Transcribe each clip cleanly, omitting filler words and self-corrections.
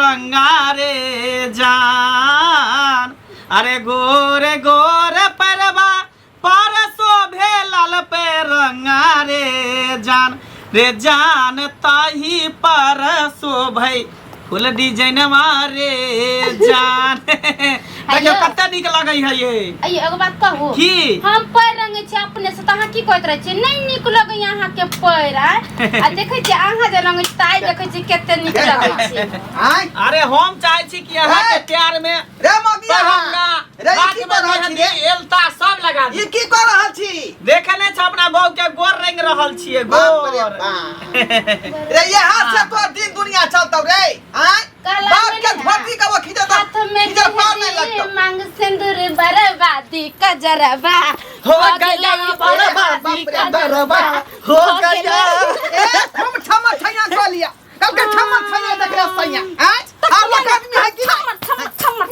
रंगा रे जान। अरे गोरे गोरे परवा पर शोभे लाल पे रंगा रे जान रे जान ताही पर शोभे फुल डिजाइन मारे जान। देखियो कते निक लागै है ये। अयो एगो बात कहू की हम पैर रंगे छी अपने से तहाँ की कहत रहे छी नहीं निक लगे यहाँ के पैर आ देखे छी अहाँ जे रंगे ताई देखे छी केते निक लगे छी। अरे हम चाहे छी कि अहाँ के प्यार में रे मगिया रे की कर रहल छी एलता सब लगा दी। ई की कर रहल छी? देखे नै छ अपना बहू के गोर रंग रहल छियै गोर। रे ये हाथ से तो दिन दुनिया चलतौ रे। बाप के धोती का वो खींचता खींचता पार नहीं लगता। मांग सिंदूर बर्बादी कजरबा हो गया बर्बादी कजरबा हो गया। ए हम क्षमा छैया कर लिया कब के क्षमा छैया देख रे सैया हां लोग आदमी है कि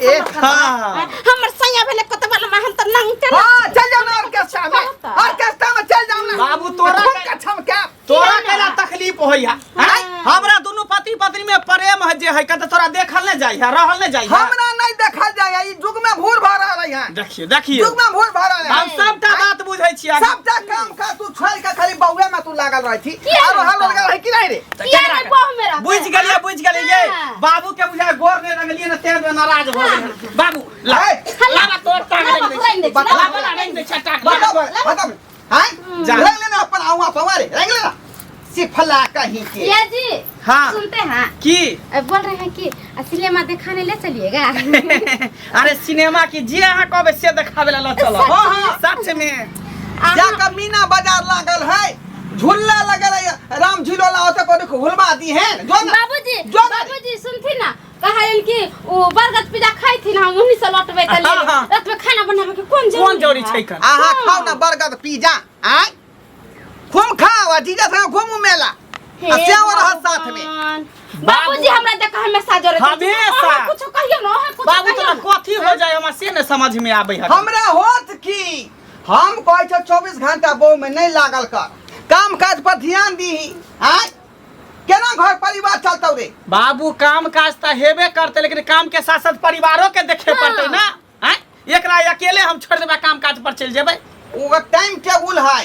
ए हां हमर सैया भेले कत वाला हम त नंग के हां चल जाओ ना ऑर्केस्ट्रा में चल जाओ ना बाबू तोरा का क्षमा क्या तोरा केला तकलीफ होइया हमरा दोनों पति पत्नी में प्रेम है जे है कत तोरा देखल न जाई है रहल न जाई है। हमरा नहीं देखल जाय ई जुग में भूर भर रहल है। देखिए देखिए जुग में भूर भर रहल है। हम सबटा बात बुझै छी सबटा काम का तू छोड़ के खाली बउए में तू लागल रही थी और हाल लगा है कि नहीं रे किया रे बहु मेरा बुझ गेलिए बाबू के बुझा गोर ने रंगलिए न तेज में नाराज हो गए बाबू लावा तोर टांग दे लावा रंग दे छटा बता हैं जा रंग लेना अपन आवा पवारे रंग लेना सिफला कहीं के ये जी हाँ सुनते हैं की बोल रहे हैं कि सिनेमा दिखाने ले चलिएगा। अरे सिनेमा की जे अहाँ कहबे से देखावे ला चलो हां सच में जाकर मीना बाजार लागल है झूला लगल है राम झूला होते को हुलवा दी है जो बाबूजी सुनथी ना कहन कि ओ बरगद पिज्जा खाई थी ना उन्हीं से लौटबे त ले रात में खाना बनावे के कौन जोड़ी छै कर आहा खाओ ना बरगद पिज्जा आय खूब खाओ जीजा संग घूमू मेला सेव रह साथ में। बाबूजी हमरा देखा हमेशा जोरे हमेशा कुछ कहियो न है कुछ बाबू तोरा कथी हो जाय हमरा से न समझ में आबै है। हमरा होत की हम कहै छ 24 घंटा बहू में नहीं लागल कर काम काज पर ध्यान दी आय केना घर परिवार चलतौ रे बाबू काम काज त हेबे करते लेकिन काम के साथ साथ परिवारों के देखे पड़ते ना हैं एकरा अकेले हम छोड़ देबे काम काज पर चल जेबै ओ टाइम टेबुल है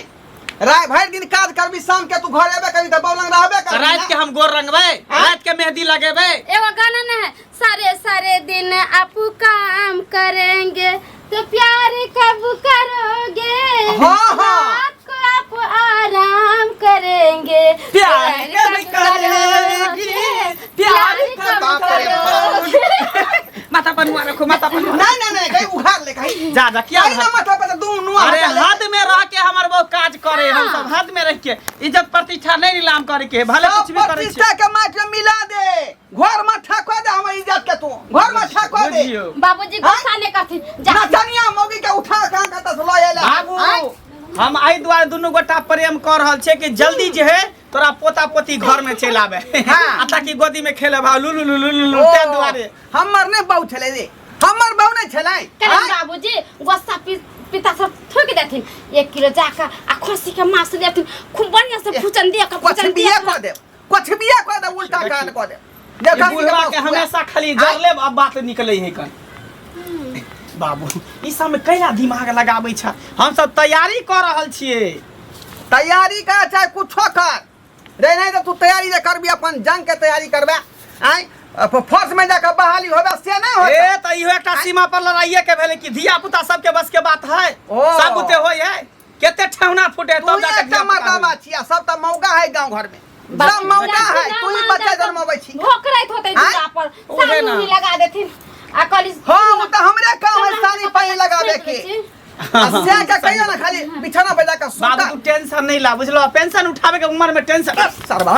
रात भर दिन काज करबी शाम के तू घर एबे कभी त बौलंग रहबे कर रात के हम गोर रंगबै रात के मेहंदी लगेबै एगो गाना न है सारे सारे दिन आप काम करेंगे तो प्यार कब करोगे हां हां रात को आप आराम करेंगे प्यार कब करोगे प्यार कब करोगे माथा पर नुआ रखो माथा पर नहीं कहीं उघार ले कहीं जा क्या ना माथा पे दू नुआ अरे हाथ में रह के हमर वो काज करे हम सब हाथ में रह के इज्जत प्रतिष्ठा नहीं नीलाम करे के भले कुछ भी करे प्रतिष्ठा के माट में मिला दे घर में ठकवा दे हम इज्जत के तू घर में ठकवा दे बाबूजी गुस्सा नहीं करथिन ना चनिया मौगी के उठा कान का त लो एला बाबू हम आई द्वारा दुनु गोटा प्रेम कर रहल छे कि जल्दी जे है तोरा पोता पोती घर में चल आवे हां ताकि गोदी में खेले भा लुलु लुलु ते द्वारे हमर ने बहु छले रे हमर बहु नहीं छले करे बाबूजी गुस्सा पिता सब ठोक देथिन 1 किलो जाका आ खसी के मांस देथिन खूब बढ़िया से भुजन दे के कुछ बिया को दे उल्टा कान को दे देखा बुढ़वा के हमेशा खाली जरले अब बात निकले है कन बाबू ई सब में कहिया दिमाग लगाबै छ हम सब तैयारी कर रहल छिए तैयारी का चाहे कुछो कर रे नहीं तो तू तैयारी जे करबी अपन जंग के तैयारी करबे आय फोर्स में जाकर बहाली होबे से नहीं होत ए त इहो एकटा सीमा पर लड़ाइए के भेले कि धिया पुता सब के बस के बात है सब बुते होय है केते ठेहुना फुटे तो जाके मर्दाबा छिया सब त मौका है गांव घर में सब मौका है तू ही बच्चा जन्मबै छी भोकरैत होतै दूरा पर सानी लगा देथिन आ कली हां वो त हमरे काम है सानी पानी लगावे के अस्या का कहियो ना खाली बिछाना पे जाकर सुता बाबू तू टेंशन नहीं ला बुझलो पेंशन उठावे के उम्र में टेंशन सरबा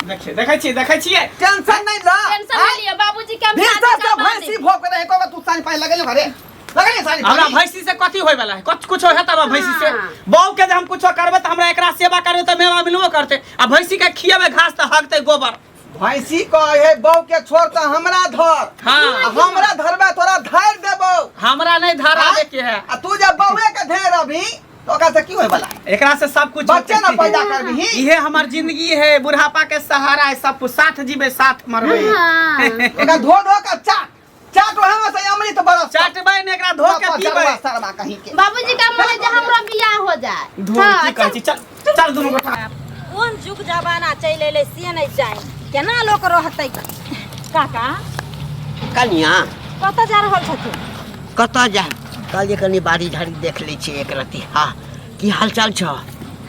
देखै छियै टेंशन नहीं ला टेंशन नहीं लियो बाबूजी के हम भैंसा भैंसी भोक रहे को तू सानी पानी लगेलो घरे लगेले सानी हमरा भैंसी से कथी होय वाला है कुछ है तब भैंसी से बौ के हम कुछ करबे त हमरा एकरा सेवा करबे त मेवा मिलबो करते आ भैंसी के खियाबे घास त हकते गोबर भैंसी कहे बौ के छोड़ त हमरा धर हां हमरा धरबे तोरा धैर देबो हमरा नहीं धरावे के है आ तू जब बौए के धेर अभी तो ओकरा से की होय वाला एकरा से सब कुछ बच्चे ना पैदा करबी इहे हमर जिंदगी है, बुढ़ापा के सहारा है, सब कुछ साथ जीवे साथ मरबे। ओकरा धो का चाट वहां से अमृत बरस चाटबै ने एकरा धो के पीबै। शर्मा कहीं के बाबूजी का मन है जे हमरा बियाह हो जाए। धो की कहै छी, चल चल दुनू गोटा। कोन जुग जमाना चलि एलै से नहि जाए, केना लोक रहतै। काका कनिया कतऽ जा रहल छथिन? कतऽ जाए? कहलिए कनी बाड़ी झाड़ी देख लै छी एक रत्ती। हाँ, की हाल चाल छ?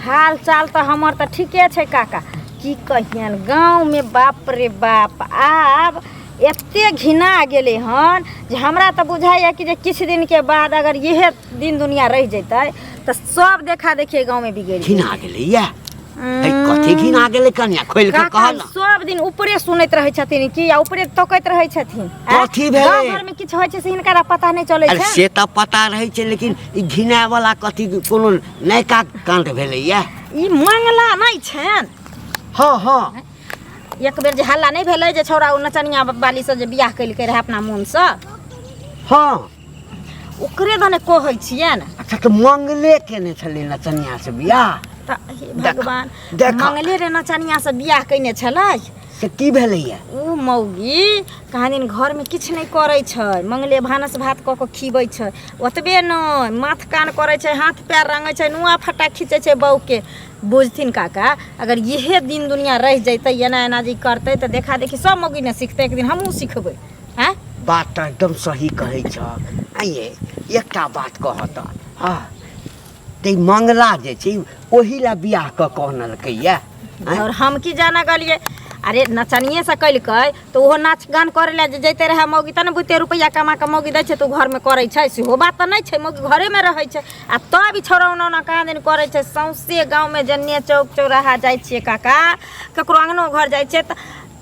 हाल चाल तऽ हमर तऽ ठीके छै काका। की कहियन गाँव में बाप रे बाप आब एते घिना गेलै हन जे हमरा तऽ बुझाइए कि जे किछु दिन के बाद अगर इहे दिन दुनिया रह जेतै तऽ सब देखा देखिए गाँव में बिगड़ घिना गेलै या कथी घिना गेलै कनिया खोल के कहल। सब दिन ऊपरे सुनैत रहै छथिन कि या ऊपरे तकैत रहै छथिन। कथी भेलै? गाँव घर में किछु होइ छै से हिनका पता नहि चलै अरे छै। से तऽ पता रहै छै, लेकिन ई घिना वाला कथी कोनो नयका कांड भेलै या? ई मंगला नहि छनि। हाँ हाँ, एक बेर जे हल्ला नहीं भेलै जे छौड़ा नचनिया बाली से जे बियाह कैलकै रहे अपना मोन से, हाँ ओकरे दने कहै छियै ने। अच्छा तो मंगले केने छलै नचनिया से बियाह? तऽ हे भगवान, देखा। मंगले रे नचनिया से बियाह कैने छलै। से की भेलै या? उ मौगी कहाँ दिन घर में किछु नहीं करै छै, मंगले भानस भात कऽ के खिबै छै। ओतबे नहि माथ कान करै छै, हाथ पैर रंगै छै, नुआ फटा खींचै छै बहू के। बुझथिन काका अगर इहे दिन दुनिया रह जैतै एना एना जी करतै तऽ देखा देखी सब मौगी ने सीखतै, एक दिन हमहूँ सिखबै। हैं बात तऽ एकदम सही कहै छ। आइए एकटा बात कहत, हाँ ते मंगला जे छै ओही ला बियाह कऽ कहनलकै या? और हम की जाना गलिए। अरे नचनिए से कैलकै तो ओहो नाच गान करे ला जे जैते रहे मौगी तने बुते रुपया कमा के मौगी दै छै तो घर में करे छै, सेहो बात तऽ नहीं छै। मौगी घरे में रहै छै आ तब ई छौरौना कहाँ दिन करे छै। सौंसे गाँव में जन्ने चौक चौराहा जाइ छियै काका, ककरो अंगनो घर जाइ छै तऽ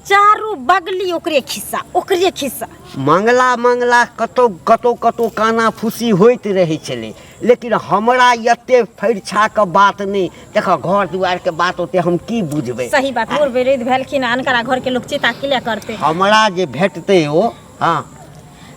चारू बगली ओकरे खिस्सा। मंगला मंगला कतौ कतौ कतौ काना फूसी होइत रहै छलै, लेकिन हमरा एते फैरछा के बात नहीं। देख घर दुआर के बात होते हम की बुझबै। सही बात, बूढ़ वृद्ध भेलखिन अनकरा घर के लोग चिता किले करते। हमरा जे भेटतै ओ, हाँ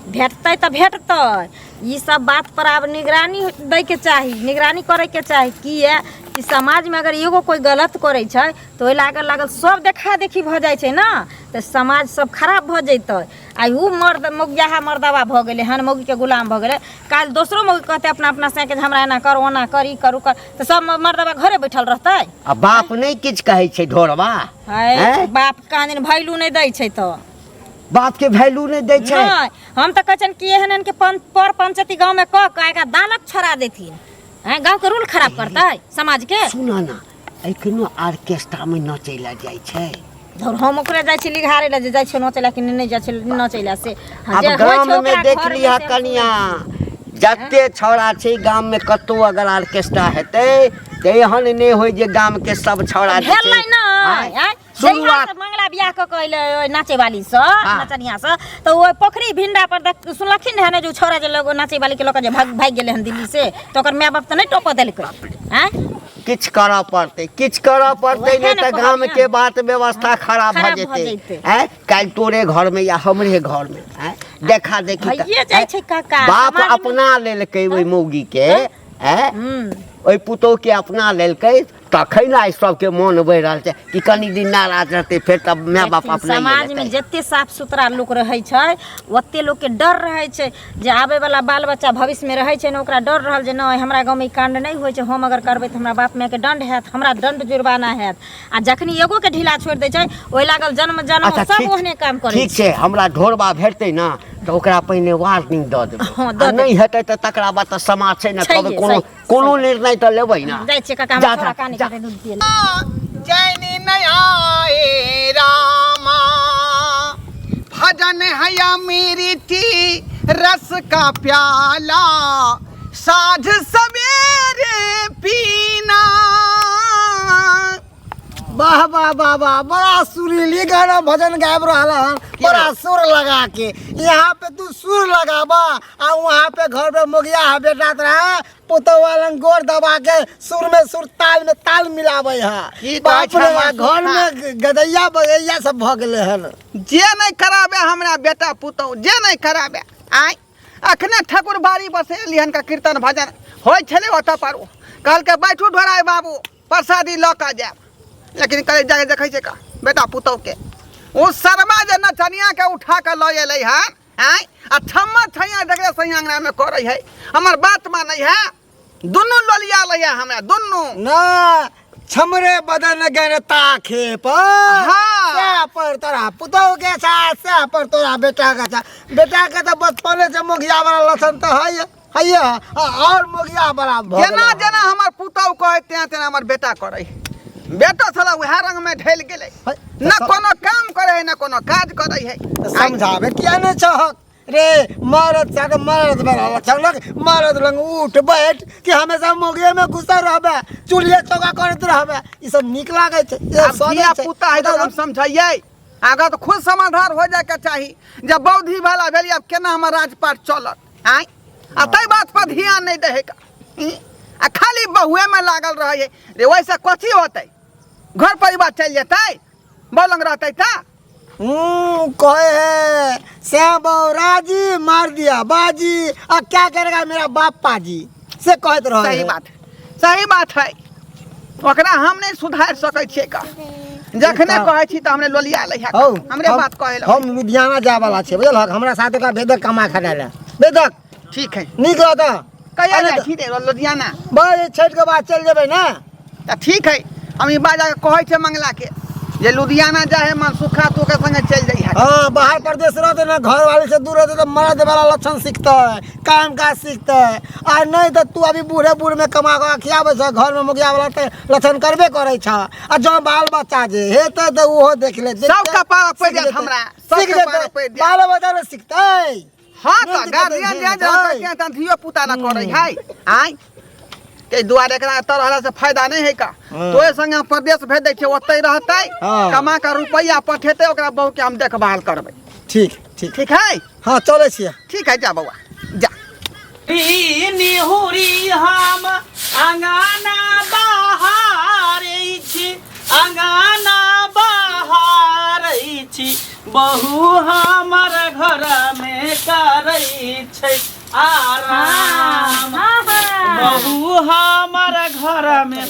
भेटतै तऽ भेटतै। ई सब बात पर आब निगरानी दै के चाही, निगरानी करे के चाही। किया कि समाज में अगर एगो कोई गलत करे छै तो ओहि लागल सब देखा देखी भ जाइ छै ना, तो समाज सब खराब भ जैतै। आ उ मर्द मौगिया मर्दवा भ गेलै हन, मौगी के गुलाम भ गेलै। काल दोसरो मौगी कहते अपना अपना से कि हमरा एना कर ओना कर ई करू कर, तो सब मर्दवा घरे बैठल रहतै। आ बाप नहीं किछ कहै छै ढोरबा? है बाप कहाँ दिन वैल्यू नहीं दै छै तो बाप के वैल्यू नहीं दै छै। नहीं, हम तो कहन कि एहन के पर पंचायती गांव में कह के दालक छोड़ा देथिन। हैं गांव के रूल खराब करतै समाज के। सुना ना, एखनो ऑर्केस्ट्रा में नचैला जाइ छै। धर हम ओकरे जाइ छी लिघारे ला जे जाइ छै नचैला कि नहीं जाइ छै नचैला से। अब गांव में देख लिया कनिया, जते छौड़ा छै गांव में कतौ अगर ऑर्केस्ट्रा हेतै ते एहन नहीं होय जे गांव के सब छौड़ा भेलै ना। शुरुआत मंगला बियाह क कहले नाचे वाली से नचनिया से तो ओइ पोखरी भिंडा पर सुनलखिन है ना जो छोरा जे लोग नाचे वाली के लोग जे भाग गेले हन दिल्ली से, तो ओकर माय बाप त नहीं टोप देलकै। हैं किछ करऽ पड़तै, नहीं तो गांव के बात व्यवस्था खराब भ जेतै। हैं काल तोरे घर में या हमरे घर में हैं देखा देखी भइए जाइ छै काका। बाप अपना लेलकै ओइ मौगी के, हैं ओइ पुतोह के अपना लेलकै, तखन आई सबके मन बढ़ि रहल छै कि कनी दिन नाराज रहतै फिर तब माय बाप अपना समाज में जते साफ सुथरा लोग रहै छै ओते लोग के डर रहै छै जे आबे वाला बाल बच्चा भविष्य में रहै छै ने, ओकरा डर रहल जे नहीं हमरा गाँव में कांड नहीं होइ छै, हम अगर करबै तऽ हमरा बाप माय के दंड हैत, हमरा दंड जुर्माना हैत। आ जखनी एगो के ढीला छोड़ दै छै ओइ लागल जन्म सब ओहने काम करै छै। ठीक छै, हमरा ढोरबा भेटतै ना तो ओकरा पहिने वार्निंग दऽ देबै। नहीं हेतै तऽ तकरा बाद तऽ समाज छै ना, तब कोनो निर्णय तऽ लेबै ना। जाइ छै काका हमरा थोड़ा कानी के दूध पिए। जैनी नया रामा भजन हया मेरी थी रस का प्याला साझ सवेरे पीना। वाह वाह वाह वाह, बड़ा सुरीली गाना भजन गायब रहा हन, बड़ा सुर लगा के। यहाँ पे तू सुर लगाबा आ वहाँ पे घर पे मोगिया बेटा रहा पुतो वाला गोर दबा के सुर में सुर ताल में ताल मिलावे है। बाप रे बाप, घर में गदैया बगैया सब भ गेले हन। जे नहीं कराबे हमरा बेटा पुतो, जे नहीं कराबे आय अखने ठाकुर बाड़ी बसेलिहन का कीर्तन भजन होय छले ओत पर कहल के बैठू ढोराई बाबू प्रसादी ल के जाए, लेकिन कहे जाके देखे छै का बेटा पुतौ के ओ शर्मा जे नचनिया के उठा के ल एलै है आय आ छम्मा छैया देखले सही अंगना में करे है, हमर बात मानै है, दुनू लोलिया लैया हमरा दुनू ना छमरे बदन गन ताखे पर हाँ। से पर तोरा पुतौ के साथ से पर तोरा बेटा के साथ बेटा के तो बचपने से मुखिया वाला लक्षण तो है और मुखिया बड़ा जेना जेना हमर पुतौ कहे तेना तेना हमर बेटा करे, बेटा साला वह रंग में ढल गेले, न कोनो काम करे है न कोनो काज करे है, समझावे किया न छहक रे मरद साथ मरद बड़ा लक्षण मरद लंग उठ बैठ कि हमेशा मुखिया में घुसा रहबे चूल्हे चौका करत रहबे ई सब निक लागे छै धिया पुता है तो हम समझाइए आगा तो खुद समाधान हो जाए के चाहिए, जब बौद्धि वाला भेली अब केना हमर राजपाट चलत आय आ तै बात पर ध्यान नहीं दे का आ खाली बहुए में लागल रहे रे, वैसे कथी होते घर परिवार चल जेतै बोलंग रहते ता कहे है श्याम राजी मार दिया बाजी अब क्या करेगा मेरा बापा जी से कहत रहे सही बात है, ओकरा हम नहीं सुधार सकै छियै का जखने कहे छी त हमने लोलिया लै है हमरे बात कहे हम लुधियाना जाए वाला छे बुझल हमरा साथे का भेदक कमा खाने ले भेदक ठीक है निक रहता कहिया जाइ छी रे लुधियाना बस छठ के बाद चल जेबै ना त ठीक है, हम ई बाजा के कहे छे मंगला के जे लुधियाना जाए मन सुखा तो के संगे चल जाई है। हां बाहर प्रदेश रहते ना घर वाले से दूर रहते तो मर्द वाला लक्षण सीखता है काम काज सीखता है और नहीं तो तू अभी बूढ़े बूढ़ में कमा के खियाबे छ घर में मुखिया वाला तो लक्षण करबे करे छ आ जो बाल बच्चा जे हेते तो ओहो देख ले सब कपार पे जात हमरा सब कपार पे जात बाल बच्चा ने सीखतै हां त गार्जियन जे रहते त धियो पुता ना करे है आय के दुआरे एकरा तरहला से फायदा नहीं है का तोए संगे प्रदेश भेज दे छै ओतै रहतै कमा के रुपया पठेतै ओकरा बहु के हम देखभाल करबै, ठीक ठीक ठीक है हां चले छियै ठीक है जा बउआ जा निहुरी हम अंगना बाहर छी अंगना बाहर छी बहु हमर घर में करै छै आराम बहु हमर घर में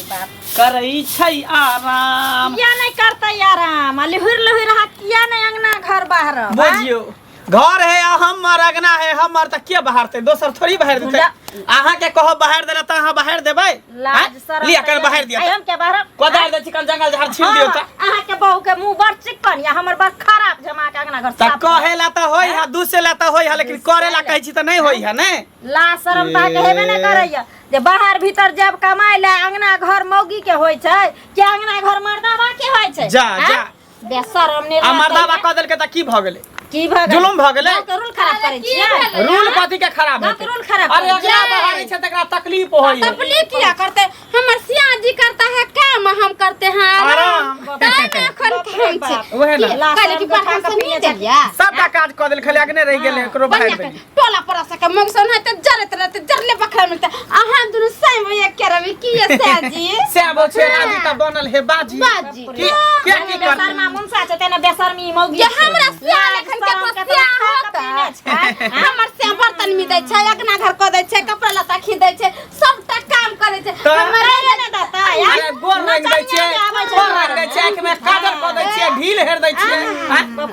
करै छै आराम किया नहीं करता आराम लहुर लहुर हाथ किया नहीं अंगना घर बाहर बुझियो घर है हमर अंगना है हमर त के बहारते दोसर थोड़ी बहार देते आहा के कहो बहार देला त आहा बहार देबै लाज शरम लिया कर बहार दिया हम के बाहर कोदार दे चिकन जंगल झाड़ छील दियो त आहा के बहू के मुंह बड़ चिकन या हमर बड़ खराब जमा के अंगना घर त कहेला त होई है दूसरे ला त होई है लेकिन करेला कहै छी त नहीं होई है ने ला शरम ता के हेबे न करैया जे बाहर भीतर जब कमाई ले अंगना घर मौगी के होय छै कि अंगना घर मर्दावा के होय छै जा जा बेशरम ने आ मर्दावा क देल के त की भ गेलै की भ गेलै जुलुम भ गेलै रूल खराब करै छियै रूल कथि के खराब ना हेतै रूल खराब अरे अगला बहारी छै तकरा तकलीफ होई है तकलीफ क्या करते हमर सिया जी करता है काम हम करते हैं आराम ताई में अखन खाई छै ओहे ना काले की बात हम नहीं देलिया सबटा काज क देल खाली अगने रह गेलै एकरो बहार दे टोला परसा के मौसन है त जरत रहते जरले बखरा मिलता अहाँ दुनु साई में एक करबे की है साजी से अब छे राजी त बनल है बाजी बाजी की क्या की कर बेशरमा मुंसा छै तेने बेशरमी मौगी ये हमरा सिया लखन के पसिया होता हमर से बर्तन में दै छै अगना घर क दै छै कपड़ा लत्ता खी दै छै सबटा काम करे छै हमर ने दाता अरे गोर रंग दै छै गोर रंग दै छै आंख में काजल क दै छै ढील हेर दै छै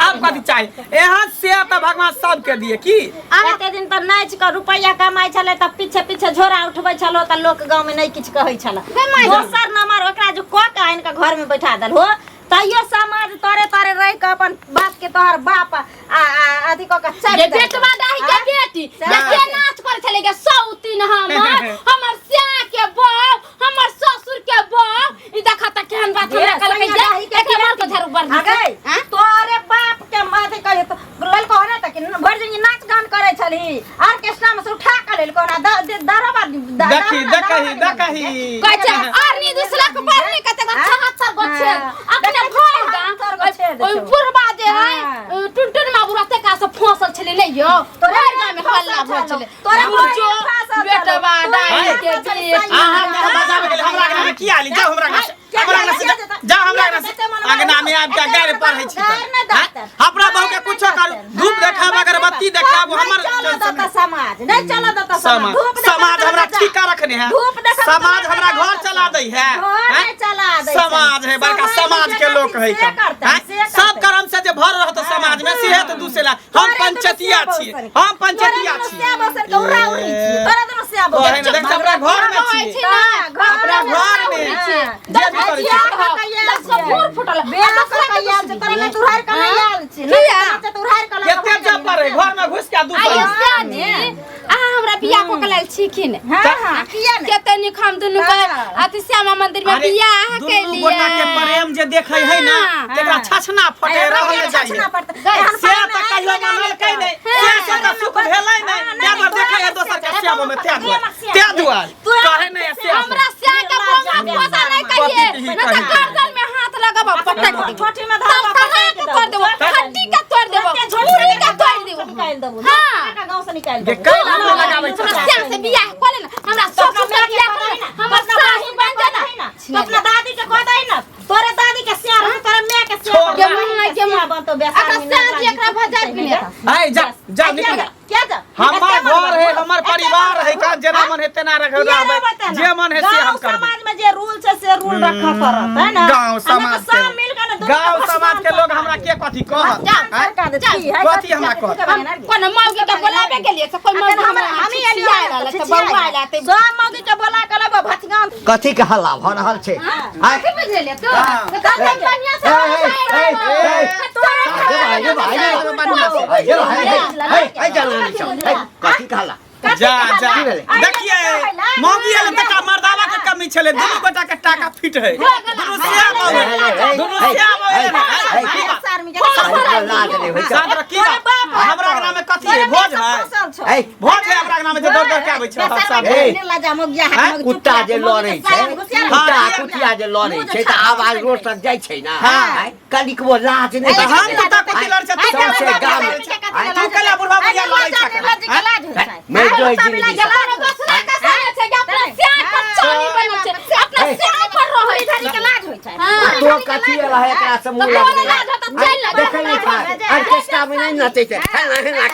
अब कथि चाहि एहाँ से त भगवान सब के दिए की एते दिन त नाच के रुपया कमाई छले त पीछे पीछे झोरा उठबै छलो त लोक गांव में नहीं किछ कहै छला दोसर नंबर ओकरा जो क के आइन के घर में बैठा देल हो तैयो समाज तोरे तोरे रह के अपन बाप के तोहर बाप अथी क के चल ये बेटवा दाही के बेटी देखे नाच करे चले गे सौतीन हमर सिया के बहू हमर ससुर के बहू ई देखा त केहन बात हमरा कल के जा एक बार तो झाड़ू बढ़ गई तोरे बाप के माथे कहे तो लल को ना त कि भर दिन नाच गान करे छली ऑर्केस्ट्रा में से उठा के लेल कोना दरबा देखी देखही कह छै और नी दूसरा के बार नहीं कते 76 गो छे अपने भर ओइ बुढ़बा जे है टुनटुन माबुरते का से फंसल छले ले यो तोरे गांव में हल्ला भ छले तोरे जो बेटवा दाई के बेटी आहा के बजावे गेल हमरा के की आली जा हमरा जा हमरा अंगना में आब के गाड़ पढ़ै छी अपना बहू के कुछो करू धूप देखाब अगरबत्ती देखाब हमर देता समाज नहीं चला देता समाज धूप समाज हमरा ठीका रखने है धूप देखा समाज हमरा घर चला दई है नहीं चला दे समाज है बड़का समाज के लोग है सब कर्म से जे भर रहत समाज में से तो दूसरा हम पंचायतिया छी हम पंचायतिया छी तोरा दोनों से आबो देख हमरा घर में छी अपना घर में जे भी करै छी फूर फुटल बेला का कहिया से तोरा में तुरहार का नहीं आल छी ना तुरहार का केते जब पर घर में घुस के दूसरा ने हमरा बियाह को कलल छिखिन हां किया ने केते निखम दुनु के अति श्यामा मंदिर में बियाह के दुनू लिए गोटा के प्रेम जे देखै है ना तेकरा छछना फटे रहल जाय से त कहियो मानल कै नै से त सुख भेलै नै जब देखै है दोसर के श्याम में त्या दुआर कहे नै से हमरा श्याम के प्रोग्राम कोसा नहीं कहिए न त गर्दन में हाथ लगाबो पटक छोटी में धागा कर देबो हड्डी का तोड़ देबो झोली का तोड़ देबो निकाल देबो हां गांव से निकाल ये देबो कई नाम लगाबै छ श्याम से बियाह करे ना हमरा सब बियाह करे हमर शाही बन जाना अपना दादी के कह दई ना तोरे दादी के सियार हो तोरे मां के सियार के मुंह के मुंह बन तो बेसा अगर साथ एकरा भजाई के लिए आइ जा जा निकल क्या जा हमर घर है हमर परिवार है का जेना मन है तेना रख रहबै जे मन है से हम करबै समाज में जे रूल छै से रूल रखा पड़त है ना गांव समाज के सब मिल के ना गांव समाज के लोग हमरा के कथि कहत कथि हमरा कहत कोन मौगी के बुलावे के लिए कोई मौगी हमरा हम एलिया त बउआ लाते सब मौगी के बोला के लेबो भटगाम कथी के हल्ला भ रहल छै आइ के बजे ले तो कते बढ़िया से कथी के हल्ला जा जा देखिए मौगी आले बेटा मर्दावा के कमी छले दुनू गोटा के टाका फिट है दुनू श्याम आवे दुनू श्याम आवे लाज नहीं होय सादर की हमरा ग्राम में कथि है भोज है भोज है हमरा ग्राम में जे दर दर के आबै छै सब कुत्ता जे लड़ै छै कुत्ता कुतिया जे लड़ै छै त आवाज रोड तक जाइ छै ना कनिकबो लाज नहीं हम कुत्ता कुत्ती लड़ छै सबसे गाम तू कला बुढ़वा बुढ़िया लड़ै छै मैं जो जिंदगी तो कथी रहे एकरा से मुंह लगने देखै नै था ऑर्केस्ट्रा में नहीं नचै छै हेना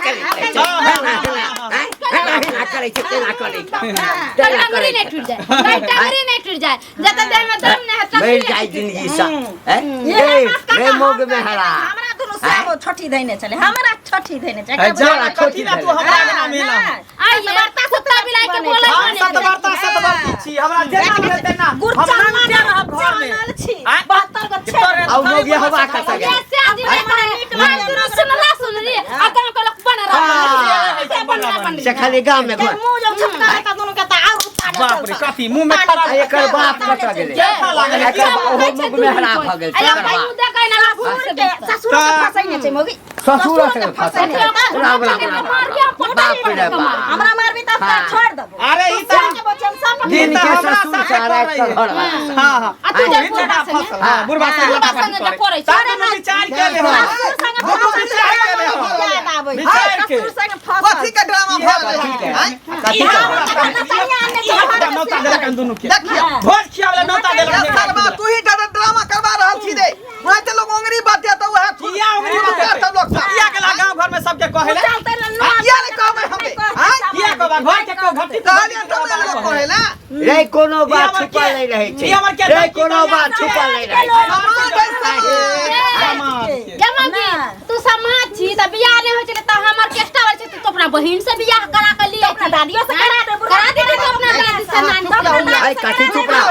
करै छै तेना करै टंगरी नहीं टूट जाए टंगरी नहीं टूट जाए जत देर में दम नहीं है मर जाए जिंदगी सा रे मोग में हरा हमरा दुनु से छोटी देने चले हमरा छोटी देने चले जरा कथि ना तू हमरा ग्राम में ना आइए कुत्ता बिलाई के बोले हम सतवर्ती छी हमरा जेना भेल तेना हम नाम दे रहब घर में 72 गो छे औ मोग ये हवा का सगे से आदमी सुनला सुन रे अगर को लोग बन रहा से खाली गांव में घर मुंह जो छपका का दोनों के त और बाप रे कथि मुंह में खड़ा एकर बाप कटा गेलै एकर ओहो मोग में हरा भ गेल छै एकर बाप देखै ना ससुर के फसै नै छै मोगी ससुर से फंसा राम राम बाप रे बाप हमरा मारबी त छोड़ दबो अरे ई त के बच्चन सब दिन के ससुर सारा एक घर हां हां तू जे जगह फसल हां बुढ़वा से लटा पड़ै तारे में विचार के ले हो बुढ़वा विचार के ले हो याद आबै विचार के ससुर संग कथी के ड्रामा भऽ गेल कथी के नौता देलक दुनू के देखिए भोज खियावले नौता देलक सरवा तू ही ड्रामा करवा रहल छी रे वहां ते लोग अंगरी बाते त वह किया उंगली बाते सब लोग किया के ला गांव घर में सबके कहेला किया ने कहबै हमें हां किया कहबा घर के को घटी कहलिए तो लोग कहेला रे कोनो बात छुपल नहीं रहे छै रे कोनो बात छुपल नहीं रहे तू समाज छी त बियाह नहीं होय छै त हमर केष्टा होय छै तू अपना बहिन से बियाह करा के लिए अपना दादियो से करा दे तो अपना दादी से नानी आई कथी चुप रहा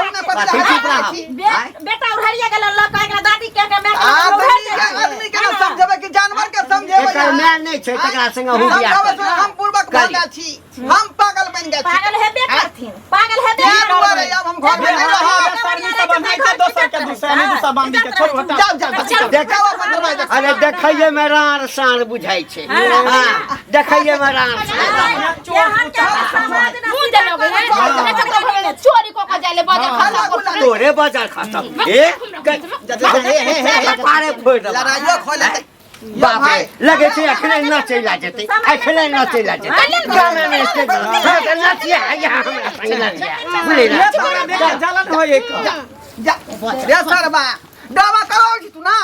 बेटा उड़िया गेल लोग एकरा दादी के मैं आदमी के समझबे कि जानवर के समझेबे एकर मैं नहीं छै तकरा संग हो बियाह हम पूर्वक बन गेल छी हम पागल बन गेल छी पागल हेबे करथिन पागल हेबे अब हम घर में नहीं रहब सरनी सब बनाइते दोसर के दूसरा नहीं दूसरा बांधी के छोड़ हटा जाओ जाओ अपन दरवाजा देख अरे देखैये में रार सार बुझाई छै हां देखैये में रार मुंह दे लोगे चोरी को के जाले बाजार तोरे बाजार खत्म पारे फोड़ दे लड़ाइयो खोले बाप रे लगे छै अखने न चला जेतै अखने न चला जेतै गाम में स्टेज न छियै यहाँ हमरा संग न छियै बुझले ये तोरा बेटा जलन होय एक जा रे सरबा ड्रामा कराओ छी तू ना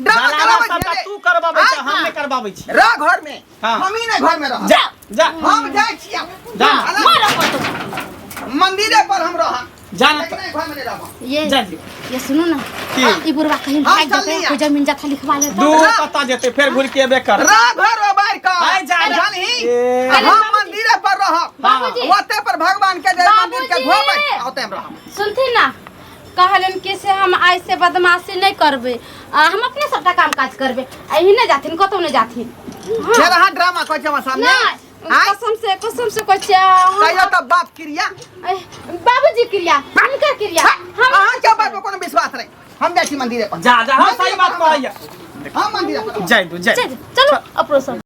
ड्रामा जलावा कराओ सबटा तू करबाबै छै हम नहीं करबाबै छी रह घर में हाँ। हम ही नहीं घर में रह जा जा हम जाय छी जा मारो पतो मंदिरे पर हम रह जान लेकिन नहीं घर में नहीं रहब ये जा जी ये सुनो ना की? ई बुढ़वा कहीं हाँ, भाग चल जाते लिया। कोई जमीन जाथा लिखवा लेता दू पता जेते फिर घुर के एबे कर रात भर बाहर का आय जा, जा। जानही ए। हम मंदिरे पर रह बाबूजी। ओते पर भगवान के जय मंदिर के बाबूजी। धोबै ओते में रहब सुनती ना कहलन कि से हम आज से बदमाशी नहीं करबे हम अपने सबटा काम काज करबे एही नहीं जाथिन कतौ नहीं जाथिन जे रहा ड्रामा कोइ छमा सामने आय कसम से कहै छै कहियो त बाप क्रिया बाबूजी क्रिया हुनकर क्रिया हम अहाँ के बात में कोनो विश्वास नहीं हम जाइ छी मंदिरे पर जा जा हाँ सही बात कहैया हम मंदिरे पर जय दू जय चलो अपरो सब